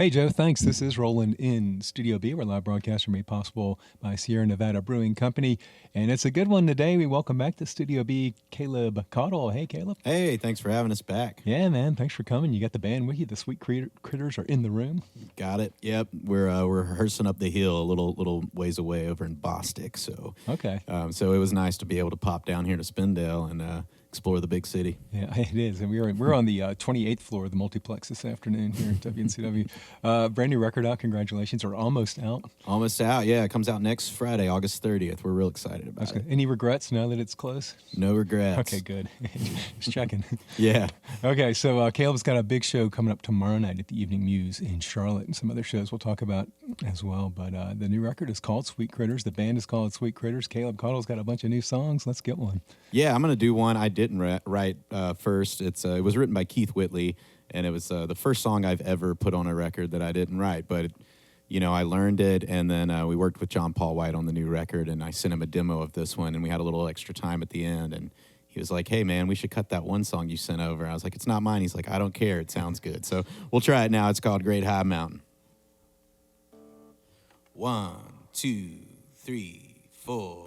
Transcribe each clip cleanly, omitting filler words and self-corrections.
Hey, Joe, thanks. This is Roland in Studio B. We're live broadcast are made possible by Sierra Nevada Brewing Company. And it's a good one today. We welcome back to Studio B Caleb Caudle. Hey, Caleb. Hey, thanks for having us back. Yeah, man. Thanks for coming. You got the band with you. The Sweet Critters are in the room. Got it. Yep. We're rehearsing up the hill a little ways away over in Bostic. So Okay. So it was nice to be able to pop down here to Spindale and explore the big city. Yeah, it is. And we're on the 28th floor of the multiplex this afternoon here at WNCW. Brand new record out. Congratulations. Or almost out. Almost out. Yeah, it comes out next Friday, August 30th. We're real excited about That's it. good. Any regrets now that it's close? No regrets. Okay, good. Just checking. Yeah. Okay, so Caleb's got a big show coming up tomorrow night at the Evening Muse in Charlotte, and some other shows we'll talk about as well. But the new record is called Sweet Critters. The band is called Sweet Critters. Caleb Caudle's got a bunch of new songs. Let's get one. Yeah, I'm going to do one I didn't write first. It was written by Keith Whitley, and it was the first song I've ever put on a record that I didn't write. But, I learned it, and then we worked with John Paul White on the new record, and I sent him a demo of this one, and we had a little extra time at the end, and he was like, hey, man, we should cut that one song you sent over. I was like, it's not mine. He's like, I don't care. It sounds good. So we'll try it now. It's called Great High Mountain. 1, 2, 3, 4.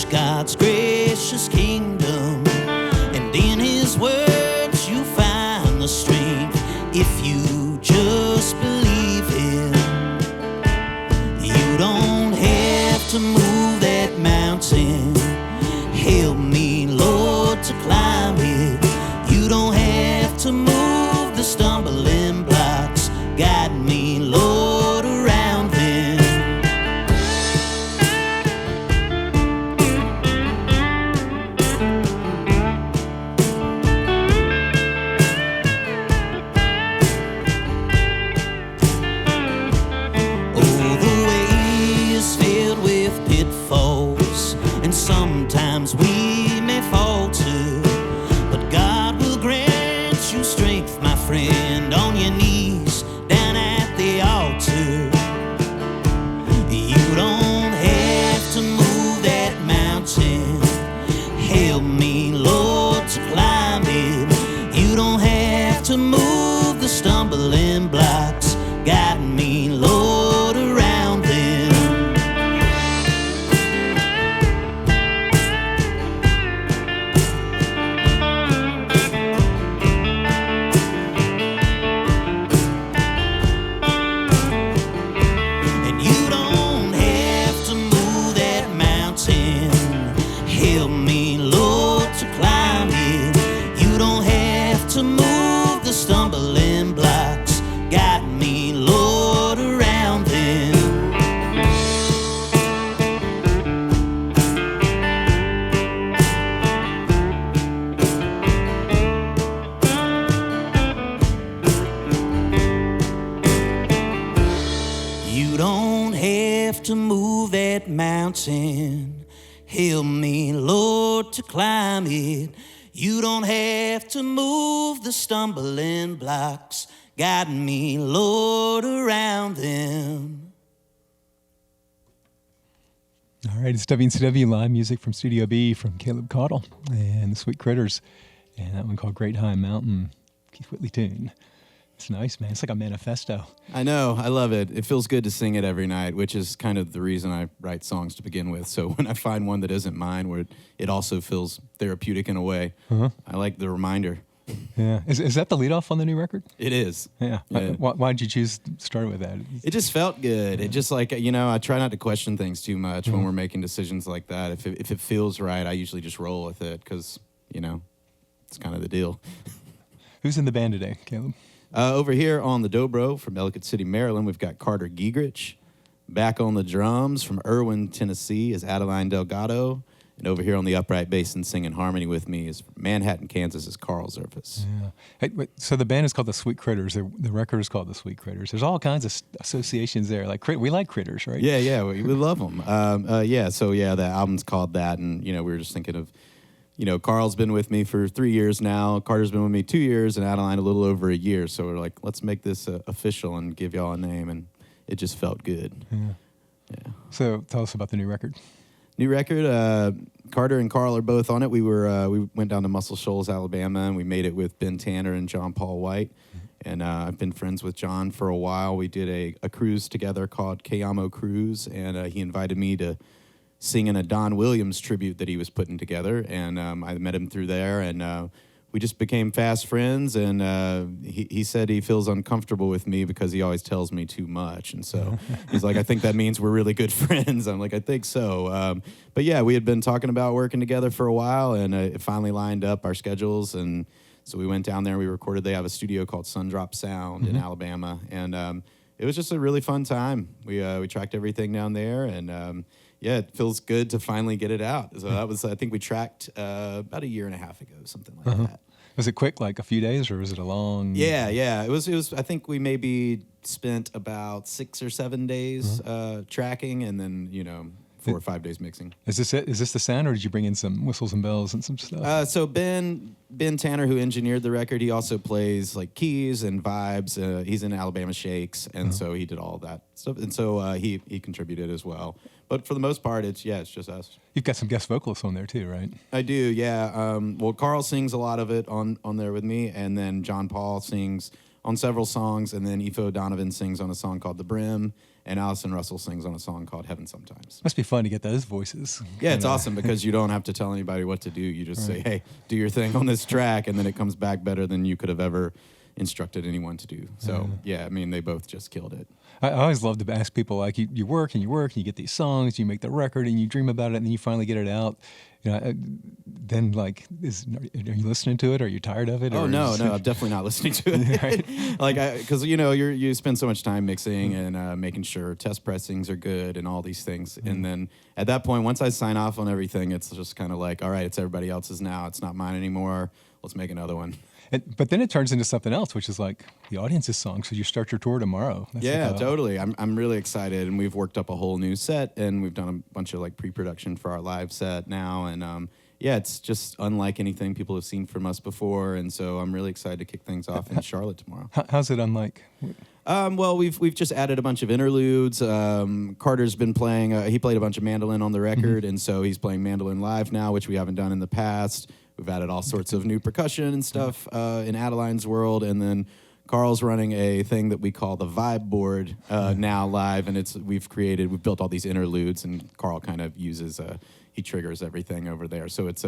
God's gracious kingdom, and in his words you find the strength if you just believe him. You don't have to move that mountain. Help me, Lord, to climb it. You don't have to move the stumbling blocks. Guide me, Lord, around them. Sometimes we may falter, but God will grant you strength, my friend, on your knees down at the altar. You don't have to move that mountain. Help me, Lord, to climb it. You don't have to move the stumbling blocks. Guide me, Lord, around them. Help me, Lord, to climb it. You don't have to move the stumbling blocks. Guide me, Lord, around them. You don't have to move that mountain. Help me, Lord, to climb it. You don't have to move the stumbling blocks. Guide me, Lord, around them. All right, it's WNCW live music from Studio B from Caleb Caudle and the Sweet Critters. And that one called Great High Mountain, Keith Whitley tune. It's nice, man. It's like a manifesto. I know. I love it. It feels good to sing it every night, which is kind of the reason I write songs to begin with. So when I find one that isn't mine, where it also feels therapeutic in a way, I like the reminder. Yeah. Is that the leadoff on the new record? It is. Yeah. Why did you choose to start with that? It just felt good. It just like, I try not to question things too much when we're making decisions like that. If it feels right, I usually just roll with it because, it's kind of the deal. Who's in the band today, Caleb? Over here on the dobro from Ellicott City, Maryland, we've got Carter Giegrich. Back on the drums from Irwin, Tennessee is Adeline Delgado. And over here on the upright bass and singing harmony with me is from Manhattan, Kansas, is Carl Zerfus. Yeah. Hey, wait, so the band is called the Sweet Critters. The record is called the Sweet Critters. There's all kinds of associations there. Like we like critters, right? Yeah, we love them. The album's called that, and we were just thinking of, Carl's been with me for 3 years now. Carter's been with me 2 years, and Adeline a little over a year. So we're like, let's make this official and give y'all a name, and it just felt good. Yeah. So tell us about the new record. New record. Carter and Carl are both on it. We went down to Muscle Shoals, Alabama, and we made it with Ben Tanner and John Paul White. And I've been friends with John for a while. We did a cruise together called Kayamo Cruise, and he invited me to sing in a Don Williams tribute that he was putting together. And I met him through there, and we just became fast friends. And he said he feels uncomfortable with me because he always tells me too much. And so he's like, I think that means we're really good friends. I'm like, I think so. But yeah, we had been talking about working together for a while, and it finally lined up our schedules. And so we went down there, we recorded. They have a studio called Sundrop Sound in Alabama. And it was just a really fun time. We tracked everything down there, and it feels good to finally get it out. So that was, I think we tracked about a year and a half ago, something like that. Was it quick, like a few days, or was it a long? Yeah. It was. I think we maybe spent about 6 or 7 days tracking, and then 4 or 5 days mixing. Is this it? Is this the sound, or did you bring in some whistles and bells and some stuff? So Ben Tanner, who engineered the record, he also plays like keys and vibes. He's in Alabama Shakes, and so he did all that stuff. And so he contributed as well. But for the most part, it's just us. You've got some guest vocalists on there too, right? I do, yeah. Well, Carl sings a lot of it on there with me, and then John Paul sings on several songs, and then Ifo Donovan sings on a song called The Brim, and Allison Russell sings on a song called Heaven Sometimes. Must be fun to get those voices. Yeah, it's awesome because you don't have to tell anybody what to do. You just say, hey, do your thing on this track, and then it comes back better than you could have ever instructed anyone to do. So, they both just killed it. I always love to ask people, like, you work and you get these songs, you make the record, and you dream about it, and then you finally get it out. Then, like, are you listening to it? Are you tired of it? Oh, no, I'm definitely not listening to it. Right? Like, because, you spend so much time mixing and making sure test pressings are good and all these things. And then at that point, once I sign off on everything, it's just kind of like, all right, it's everybody else's now. It's not mine anymore. Let's make another one. But then it turns into something else, which is like the audience's song. So you start your tour tomorrow. That's totally. I'm really excited, and we've worked up a whole new set, and we've done a bunch of like pre-production for our live set now, and it's just unlike anything people have seen from us before, and so I'm really excited to kick things off in Charlotte tomorrow. How's it unlike? Well, we've just added a bunch of interludes. Carter's been playing. He played a bunch of mandolin on the record, and so he's playing mandolin live now, which we haven't done in the past. We've added all sorts of new percussion and stuff in Adeline's world, and then Carl's running a thing that we call the Vibe Board now live, and we've built all these interludes, and Carl kind of uses he triggers everything over there. So it's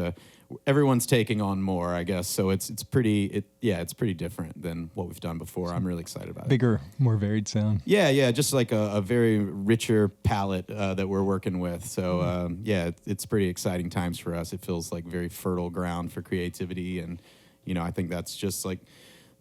everyone's taking on more, I guess. So it's pretty different than what we've done before. I'm really excited about it. Bigger, more varied sound. Yeah, just like a very richer palette that we're working with. So it's pretty exciting times for us. It feels like very fertile ground for creativity, and I think that's just like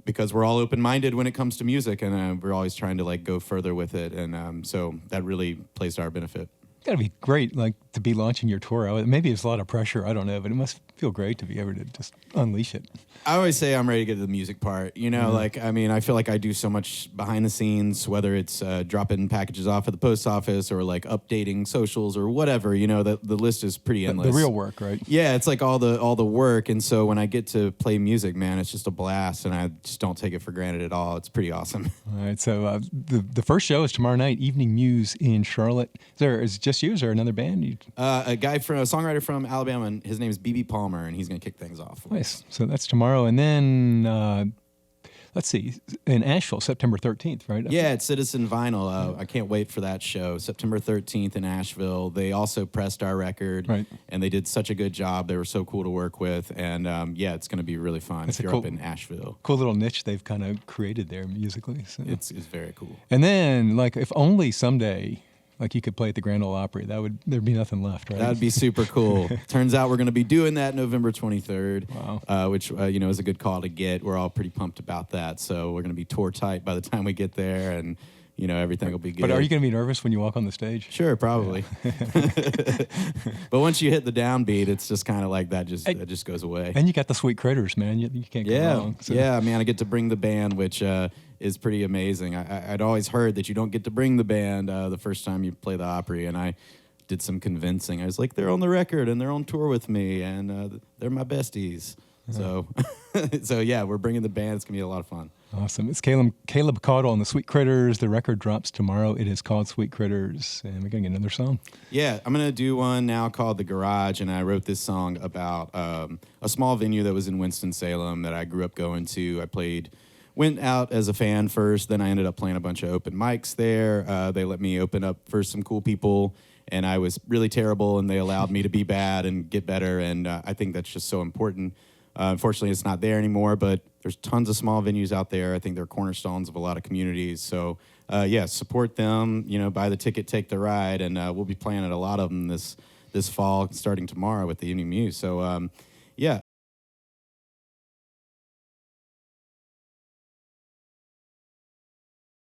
because we're all open-minded when it comes to music, and we're always trying to like go further with it, and so that really plays to our benefit. It's got to be great, like, to be launching your tour. Maybe it's a lot of pressure, I don't know, but it must feel great to be able to just unleash it. I always say I'm ready to get to the music part. I feel like I do so much behind the scenes, whether it's dropping packages off at the post office or like updating socials or whatever. The list is pretty endless. The real work, right? Yeah, it's like all the work, and so when I get to play music, man, it's just a blast, and I just don't take it for granted at all. It's pretty awesome. All right, so the first show is tomorrow night, Evening Muse in Charlotte. Is it just you? Is there another band? A songwriter from Alabama, and his name is B.B. Palmer, and he's going to kick things off. Nice. So that's tomorrow, and then let's see, in Asheville, September 13th, right? Yeah, it's Citizen Vinyl. I can't wait for that show. September 13th in Asheville. They also pressed our record, right, and they did such a good job. They were so cool to work with, and it's going to be really fun if you're up in Asheville. Cool little niche they've kind of created there musically. So. It's very cool. And then, like, if only someday, like, you could play at the Grand Ole Opry, there'd be nothing left, right? That'd be super cool. Turns out we're going to be doing that November 23rd, wow. Which is a good call to get. We're all pretty pumped about that. So we're going to be tour tight by the time we get there, and everything will be good. But are you going to be nervous when you walk on the stage? Sure, probably. But once you hit the downbeat, it's just kind of like that just goes away. And you got the Sweet Critters, man. You can't go wrong. So. Yeah, man, I get to bring the band, which is pretty amazing. I'd always heard that you don't get to bring the band the first time you play the Opry, and I did some convincing. I was like, they're on the record, and they're on tour with me, and they're my besties. So, yeah, we're bringing the band. It's going to be a lot of fun. Awesome. It's Caleb Caudle and the Sweet Critters. The record drops tomorrow. It is called Sweet Critters. And we're going to get another song. Yeah, I'm going to do one now called The Garage. And I wrote this song about a small venue that was in Winston-Salem that I grew up going to. Went out as a fan first. Then I ended up playing a bunch of open mics there. They let me open up for some cool people. And I was really terrible. And they allowed me to be bad and get better. And I think that's just so important. Unfortunately, it's not there anymore, but there's tons of small venues out there. I think they're cornerstones of a lot of communities. So, support them. Buy the ticket, take the ride, and we'll be playing at a lot of them this fall, starting tomorrow with the Evening Muse. So,